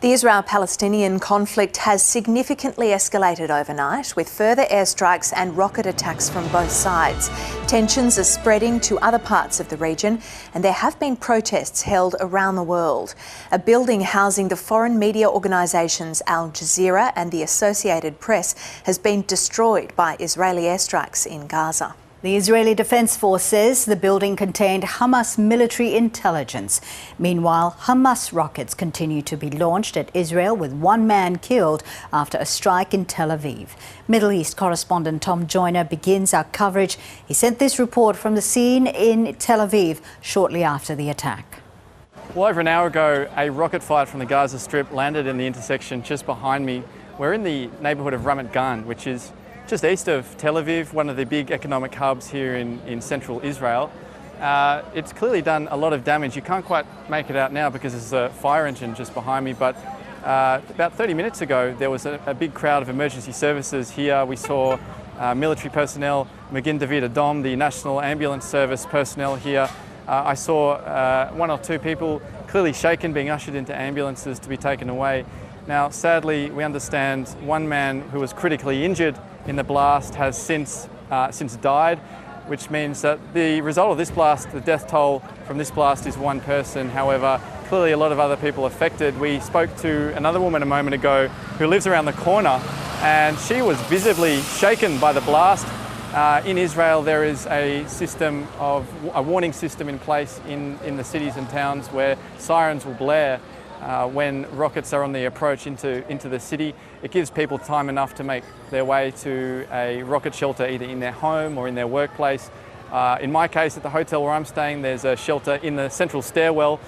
The Israel-Palestinian conflict has significantly escalated overnight, with further airstrikes and rocket attacks from both sides. Tensions are spreading to other parts of the region, and there have been protests held around the world. A building housing the foreign media organisations Al Jazeera and the Associated Press has been destroyed by Israeli airstrikes in Gaza. The Israeli Defense Force says the building contained Hamas military intelligence. Meanwhile, Hamas rockets continue to be launched at Israel, with one man killed after a strike in Tel Aviv. Middle East correspondent Tom Joyner begins our coverage. He sent this report from the scene in Tel Aviv shortly after the attack. Well, over an hour ago, a rocket fight from the Gaza Strip landed in the intersection just behind me. We're in the neighbourhood of Ramat Gan, which is just east of Tel Aviv, one of the big economic hubs here in central Israel. It's clearly done a lot of damage. You can't quite make it out now because there's a fire engine just behind me, but about 30 minutes ago there was a big crowd of emergency services here. We saw military personnel, Magen David Adom, the National Ambulance Service personnel here. I saw one or two people clearly shaken being ushered into ambulances to be taken away. Now, sadly, we understand one man who was critically injured in the blast has since died, which means that the result of this blast, the death toll from this blast, is one person. However, clearly a lot of other people affected. We spoke to another woman a moment ago who lives around the corner, and she was visibly shaken by the blast. In Israel, there is a warning system in place in the cities and towns where sirens will blare when rockets are on the approach into the city. It gives people time enough to make their way to a rocket shelter, either in their home or in their workplace. In my case, at the hotel where I'm staying, there's a shelter in the central stairwell.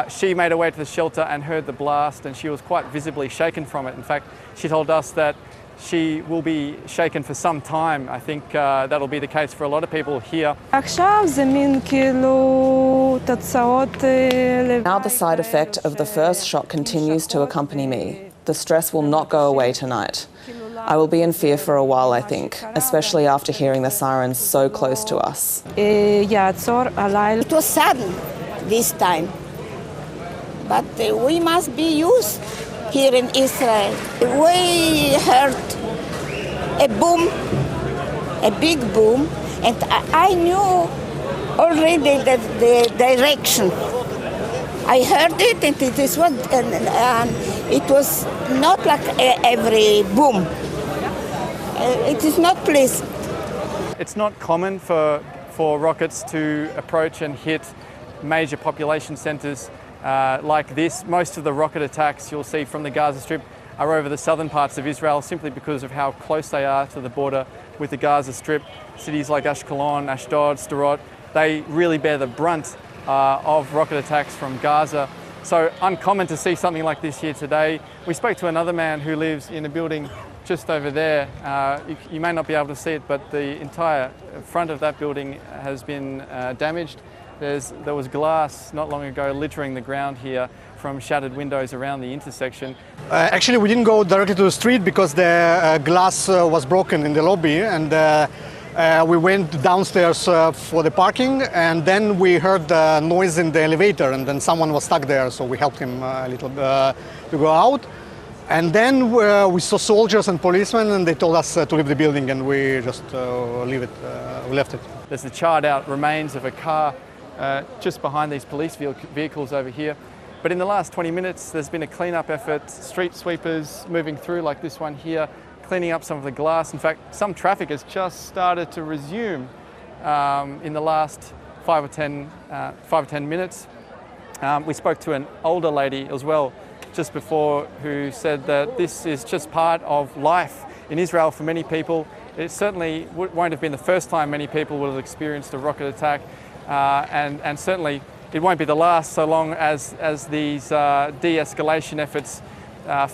She made her way to the shelter and heard the blast, and she was quite visibly shaken from it. In fact, she told us that she will be shaken for some time. I think that'll be the case for a lot of people here. Now the side effect of the first shock continues to accompany me. The stress will not go away tonight. I will be in fear for a while, I think, especially after hearing the sirens so close to us. It was sudden this time, but we must be used here in Israel. We heard a boom, a big boom, and I knew already the direction. I heard it, and it was not like every boom. It is not pleasant. It's not common for rockets to approach and hit major population centres like this. Most of the rocket attacks you'll see from the Gaza Strip are over the southern parts of Israel, simply because of how close they are to the border with the Gaza Strip. Cities like Ashkelon, Ashdod, Sderot, they really bear the brunt of rocket attacks from Gaza. So uncommon to see something like this here today. We spoke to another man who lives in a building just over there. You may not be able to see it, but the entire front of that building has been damaged. There was glass not long ago littering the ground here from shattered windows around the intersection. Actually, we didn't go directly to the street because the glass was broken in the lobby, and we went downstairs for the parking, and then we heard noise in the elevator, and then someone was stuck there, so we helped him a little to go out. And then we saw soldiers and policemen, and they told us to leave the building, and we just we left it. There's the charred out remains of a car just behind these police vehicles over here. But in the last 20 minutes, there's been a clean-up effort, street sweepers moving through like this one here, cleaning up some of the glass. In fact, some traffic has just started to resume in the last 5 or 10 minutes. We spoke to an older lady as well just before, who said that this is just part of life in Israel for many people. It certainly won't have been the first time many people will have experienced a rocket attack, and certainly it won't be the last, so long as these de-escalation efforts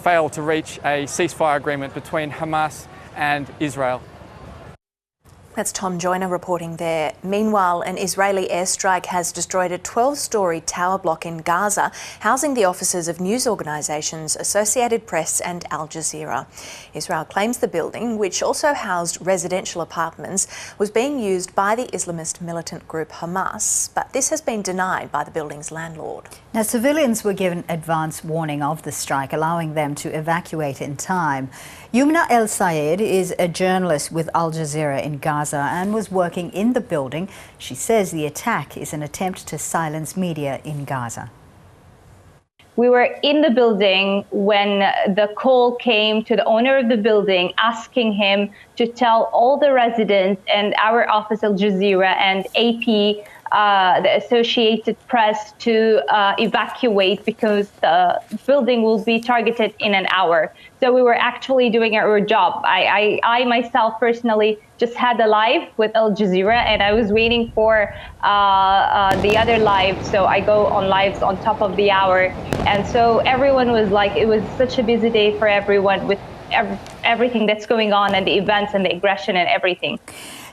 fail to reach a ceasefire agreement between Hamas and Israel. That's Tom Joyner reporting there. Meanwhile, an Israeli airstrike has destroyed a 12-storey tower block in Gaza, housing the offices of news organisations Associated Press and Al Jazeera. Israel claims the building, which also housed residential apartments, was being used by the Islamist militant group Hamas, but this has been denied by the building's landlord. Now, civilians were given advance warning of the strike, allowing them to evacuate in time. Yumna El Sayed is a journalist with Al Jazeera in Gaza and was working in the building. She says the attack is an attempt to silence media in Gaza. We were in the building when the call came to the owner of the building asking him to tell all the residents and our office, Al Jazeera and AP, the Associated Press, to evacuate because the building will be targeted in an hour. So we were actually doing our job. I myself personally just had a live with Al Jazeera, and I was waiting for the other live. So I go on lives on top of the hour. And so everyone was like, it was such a busy day for everyone with everything that's going on and the events and the aggression and everything.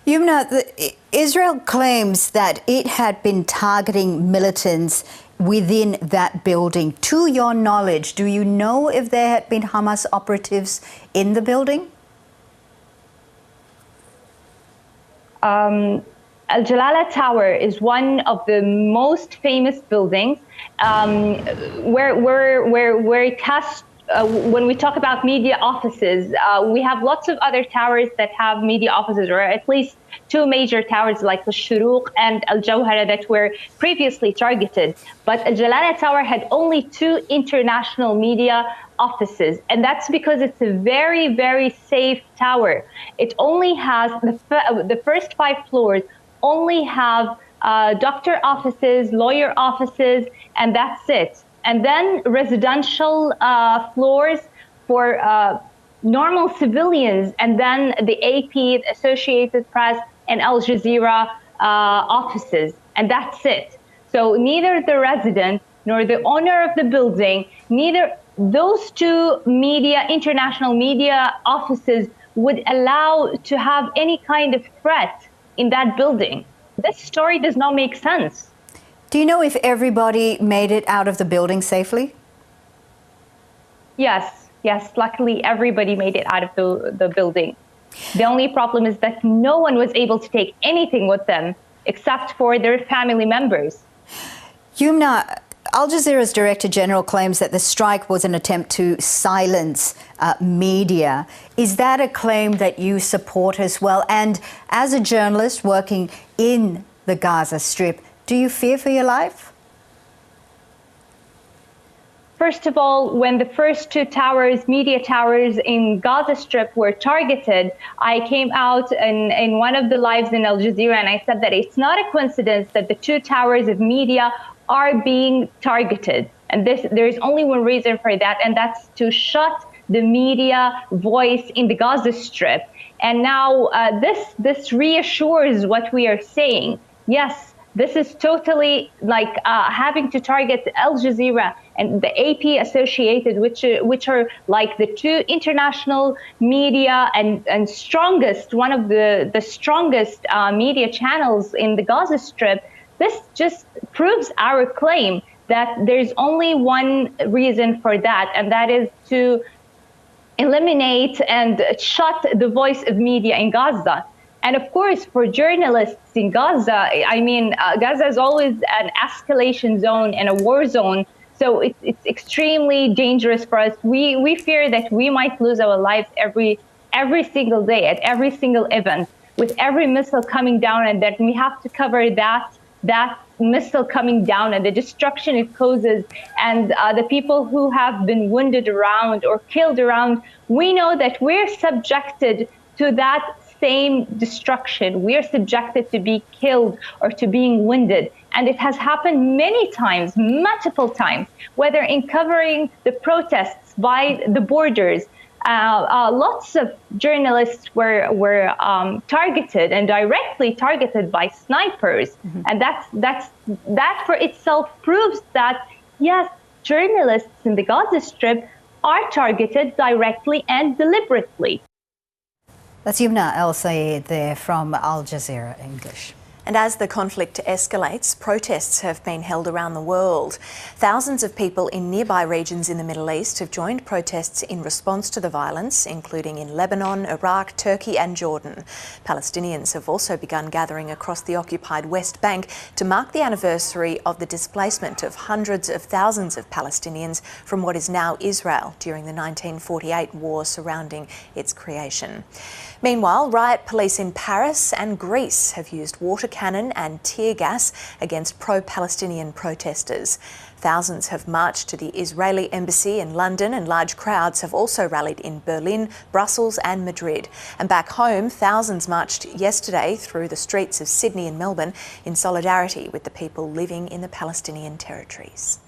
Yumna, Israel claims that it had been targeting militants within that building. To your knowledge, do you know if there had been Hamas operatives in the building? Al Jalala Tower is one of the most famous buildings where it has. When we talk about media offices, we have lots of other towers that have media offices, or at least two major towers like the Shuruq and Al Jawhara that were previously targeted. But Al Jalala Tower had only two international media offices, and that's because it's a very, very safe tower. It only has the first 5 floors only have doctor offices, lawyer offices, and that's it. And then residential floors for normal civilians, and then the AP, the Associated Press, and Al Jazeera offices, and that's it. So neither the resident nor the owner of the building, neither those two international media offices would allow to have any kind of threat in that building. This story does not make sense. Do you know if everybody made it out of the building safely? Yes. Luckily, everybody made it out of the building. The only problem is that no one was able to take anything with them except for their family members. Yumna, Al Jazeera's Director General claims that the strike was an attempt to silence media. Is that a claim that you support as well? And as a journalist working in the Gaza Strip, do you fear for your life? First of all, when the first 2 towers, media towers in Gaza Strip were targeted, I came out in one of the lives in Al Jazeera and I said that it's not a coincidence that the 2 towers of media are being targeted. And there is only one reason for that, and that's to shut the media voice in the Gaza Strip. And now this reassures what we are saying. Yes, this is totally like having to target Al Jazeera and the AP Associated, which are like the 2 international media and strongest, one of the strongest media channels in the Gaza Strip. This just proves our claim that there's only one reason for that, and that is to eliminate and shut the voice of media in Gaza. And of course, for journalists in Gaza, I mean, Gaza is always an escalation zone and a war zone. So it's extremely dangerous for us. We fear that we might lose our lives every single day at every single event, with every missile coming down, and that we have to cover that missile coming down and the destruction it causes, and the people who have been wounded around or killed around. We know that we're subjected to that same destruction. We are subjected to be killed or to being wounded. And it has happened many times, multiple times, whether in covering the protests by the borders. Lots of journalists were targeted and directly targeted by snipers. Mm-hmm. And that for itself proves that, yes, journalists in the Gaza Strip are targeted directly and deliberately. That's Yumna El Sayed there from Al Jazeera English. And as the conflict escalates, protests have been held around the world. Thousands of people in nearby regions in the Middle East have joined protests in response to the violence, including in Lebanon, Iraq, Turkey and Jordan. Palestinians have also begun gathering across the occupied West Bank to mark the anniversary of the displacement of hundreds of thousands of Palestinians from what is now Israel during the 1948 war surrounding its creation. Meanwhile, riot police in Paris and Greece have used water cannon and tear gas against pro-Palestinian protesters. Thousands have marched to the Israeli embassy in London, and large crowds have also rallied in Berlin, Brussels and Madrid. And back home, thousands marched yesterday through the streets of Sydney and Melbourne in solidarity with the people living in the Palestinian territories.